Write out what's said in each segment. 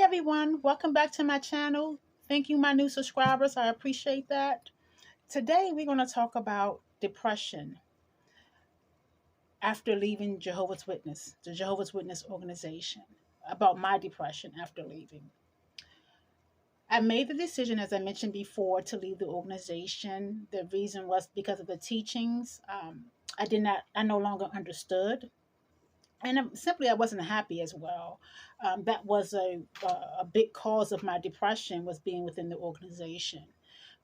everyone, welcome back to my channel. Thank you, my new subscribers. I appreciate that. Today we're going to talk about depression after leaving the Jehovah's Witness organization, about my depression after leaving. I made the decision, as I mentioned before, to leave the organization. The reason was because of the teachings. I no longer understood, and simply I wasn't happy as well. That was a big cause of my depression, was being within the organization.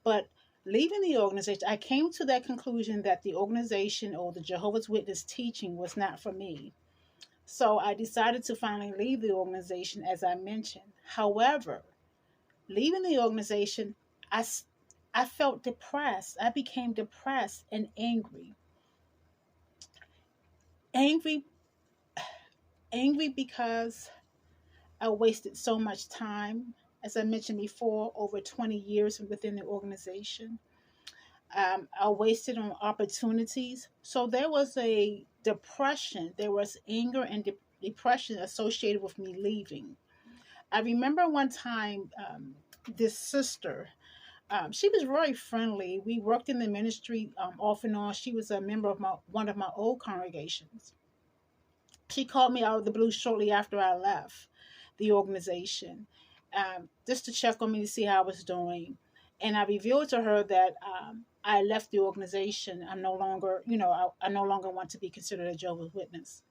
But leaving the organization, I came to that conclusion that the organization or the Jehovah's Witness teaching was not for me. So I decided to finally leave the organization, as I mentioned. However, leaving the organization, I felt depressed. I became depressed and angry. Angry, angry because I wasted so much time. As I mentioned before, over 20 years within the organization. I wasted on opportunities. So there was a depression, there was anger and depression associated with me leaving. I remember one time, this sister, she was very friendly. We worked in the ministry off and on. She was a member of one of my old congregations. She called me out of the blue shortly after I left the organization, just to check on me to see how I was doing. And I revealed to her that I left the organization. I'm no longer, I no longer want to be considered a Jehovah's Witness.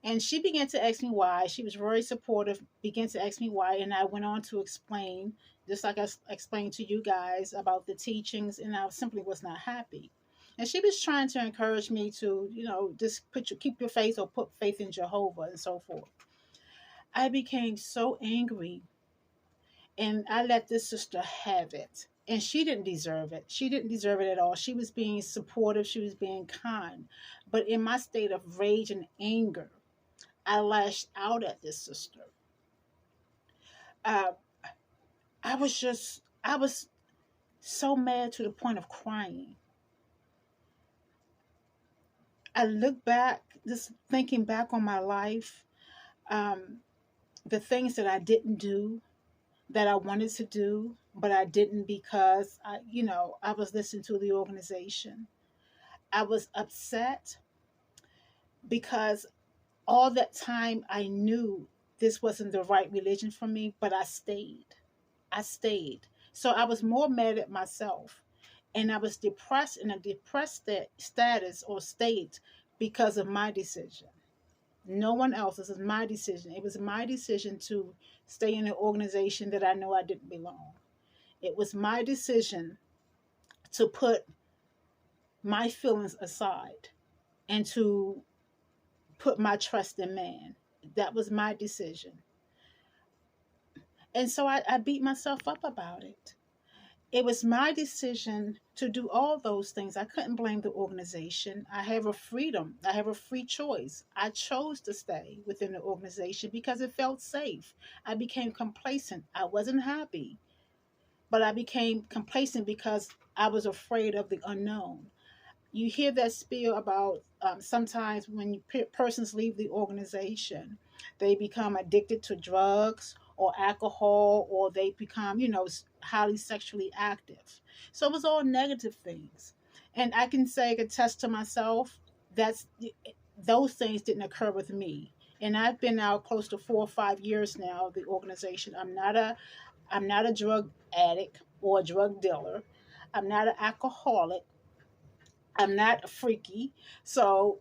And she began to ask me why. She was very supportive, began to ask me why. And I went on to explain, just like I explained to you guys about the teachings, and I simply was not happy. And she was trying to encourage me to, just keep your faith or put faith in Jehovah and so forth. I became so angry, and I let this sister have it. And she didn't deserve it. She didn't deserve it at all. She was being supportive. She was being kind. But in my state of rage and anger, I lashed out at this sister. Uh, I was so mad to the point of crying. I look back, just thinking back on my life, um, the things that I didn't do, that I wanted to do, but I didn't because I was listening to the organization. I was upset because all that time I knew this wasn't the right religion for me, but I stayed. I stayed. So I was more mad at myself, and I was depressed in a depressed status or state because of my decision. No one else. This is my decision. It was my decision to stay in an organization that I know I didn't belong. It was my decision to put my feelings aside and to put my trust in man. That was my decision. And so I beat myself up about it. It was my decision to do all those things. I couldn't blame the organization. I have a freedom. I have a free choice. I chose to stay within the organization because it felt safe. I became complacent. I wasn't happy, but I became complacent because I was afraid of the unknown. You hear that spiel about sometimes when persons leave the organization, they become addicted to drugs or alcohol, or they become, highly sexually active. So it was all negative things. And I can say, I can attest to myself, that's those things didn't occur with me. And I've been out close to 4 or 5 years now of the organization. I'm not a drug addict or a drug dealer. I'm not an alcoholic. I'm not a freaky. So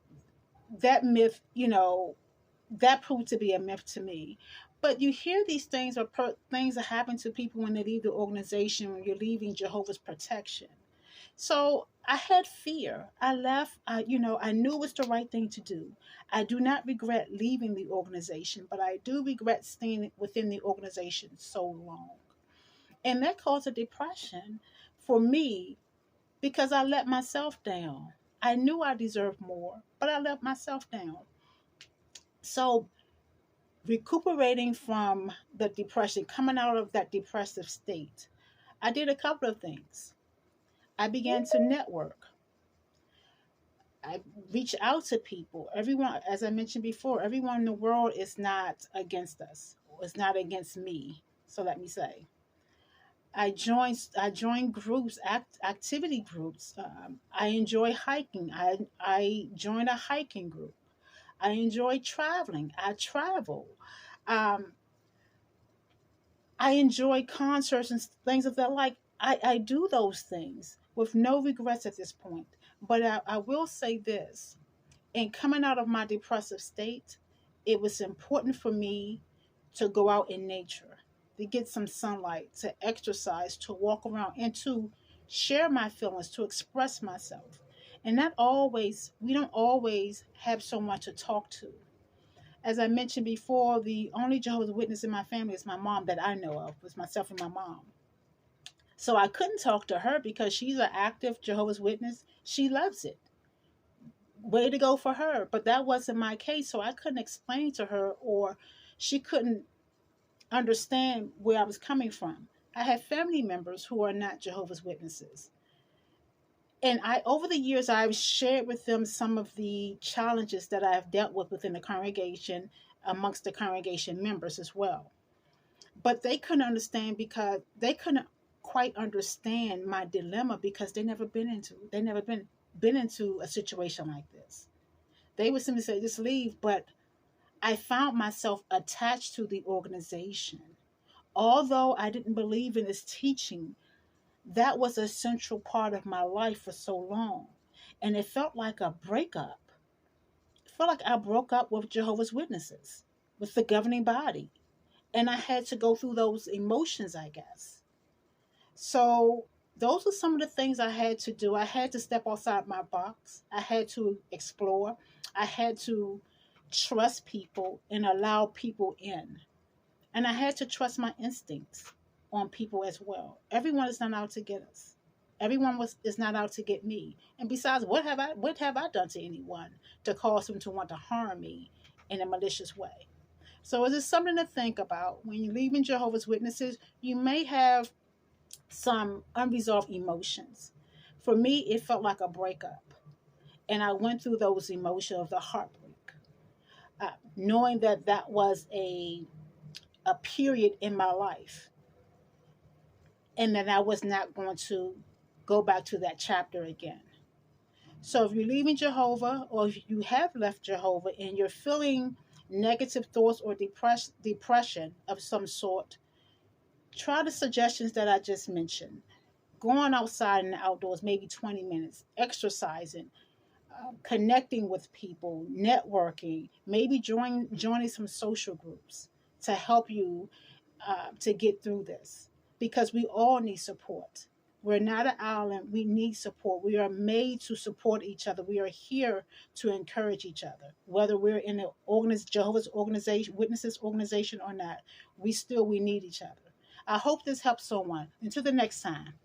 that myth, that proved to be a myth to me. But you hear these things, or things that happen to people when they leave the organization, when you're leaving Jehovah's protection. So I had fear. I left. I knew it was the right thing to do. I do not regret leaving the organization, but I do regret staying within the organization so long. And that caused a depression for me because I let myself down. I knew I deserved more, but I let myself down. So, recuperating from the depression, coming out of that depressive state, I did a couple of things. I began to network. I reached out to people. Everyone, as I mentioned before, everyone in the world is not against us. was not against me. So let me say, I joined groups, activity groups. I enjoy hiking. I joined a hiking group. I enjoy traveling. I travel. Um, I enjoy concerts and things of that like. I do those things with no regrets at this point. But I will say this: in coming out of my depressive state, it was important for me to go out in nature, to get some sunlight, to exercise, to walk around, and to share my feelings, to express myself. And not always, we don't always have someone to talk to. As I mentioned before, the only Jehovah's Witness in my family is my mom that I know of, was myself and my mom. So I couldn't talk to her because she's an active Jehovah's Witness. She loves it. Way to go for her. But that wasn't my case. So I couldn't explain to her, or she couldn't understand where I was coming from. I have family members who are not Jehovah's Witnesses. And over the years, I've shared with them some of the challenges that I have dealt with within the congregation, amongst the congregation members as well. But they couldn't understand, because they couldn't quite understand my dilemma, because they never been into a situation like this. They would simply say, just leave. But I found myself attached to the organization. Although I didn't believe in its teaching, that was a central part of my life for so long. And it felt like a breakup. It felt like I broke up with Jehovah's Witnesses, with the governing body. And I had to go through those emotions, I guess. So those are some of the things I had to do. I had to step outside my box. I had to explore. I had to trust people and allow people in. And I had to trust my instincts on people as well. Everyone is not out to get us. Is not out to get me. And besides, what have I done to anyone to cause them to want to harm me in a malicious way? So it is something to think about. When you're leaving Jehovah's Witnesses, you may have some unresolved emotions. For me, it felt like a breakup. And I went through those emotions of the heartbreak, knowing that that was a period in my life, and that I was not going to go back to that chapter again. So if you're leaving Jehovah, or if you have left Jehovah and you're feeling negative thoughts or depression of some sort, try the suggestions that I just mentioned. Going outside in the outdoors, maybe 20 minutes, exercising, connecting with people, networking, maybe joining some social groups to help you to get through this, because we all need support. We're not an island. We need support. We are made to support each other. We are here to encourage each other. Whether we're in the Jehovah's organization, Witnesses organization or not, we need each other. I hope this helps someone. Until the next time.